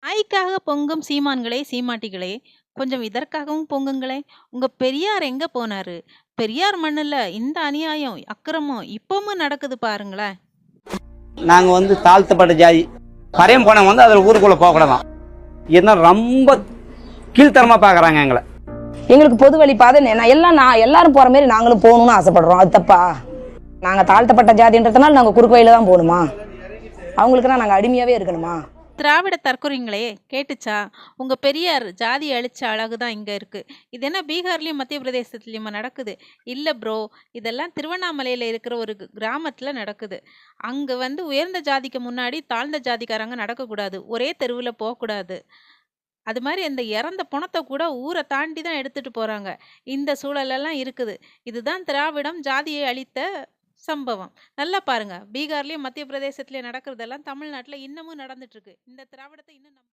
நாய்க்காக பொங்கும் சீமான்களே சீமாட்டிகளே, கொஞ்சம் இதற்காகவும் பொங்குங்களேன். உங்க பெரியார் எங்க போனாரு? பெரியார் மண்ணுல இந்த அநியாயம், அக்கிரமம் இப்பவும் நடக்குது பாருங்களேன். நாங்க தாழ்த்தப்பட்ட ஜாதி பறையம் போனவங்க அதுல ஊருக்குள்ள போகக்கூடாதான். என்ன ரொம்ப கீழ்த்தரமா பாக்குறாங்க எங்களை. எங்களுக்கு பொது வழி பாதை நான் எல்லாரும் போற மாதிரி நாங்களும் போகணும்னு ஆசைப்படுறோம். அது தப்பா? நாங்க தாழ்த்தப்பட்ட ஜாதின்றதுனால நாங்க குறுக்கு வழியில தான் போகணுமா? அவங்களுக்குன்னா நாங்க அடிமையாவே இருக்கணுமா? திராவிட தற்கொலைங்களே கேட்டுச்சா? உங்க பெரியார் ஜாதி அழிச்ச அழகுதான் இங்க இருக்கு. இது என்ன பீகார்லயும் மத்திய பிரதேசத்துலயுமா நடக்குது? இல்ல ப்ரோ, இதெல்லாம் திருவண்ணாமலையில இருக்கிற ஒரு கிராமத்துல நடக்குது. அங்க உயர்ந்த ஜாதிக்கு முன்னாடி தாழ்ந்த ஜாதிக்காரங்க நடக்கக்கூடாது, ஒரே தெருவுல போகக்கூடாது. அது மாதிரி அந்த இறந்த பணத்தை கூட ஊரை தாண்டி தான் எடுத்துட்டு போறாங்க. இந்த சூழலெல்லாம் இருக்குது. இதுதான் திராவிடம் ஜாதியை அழித்த சம்பவம். நல்லா பாருங்க. பீகார்லயும் மத்திய பிரதேசத்திலயும் நடக்கிறதெல்லாம் தமிழ்நாட்டுல இன்னமும் நடந்துட்டு இருக்கு. இந்த திராவிடத்தை இன்னும்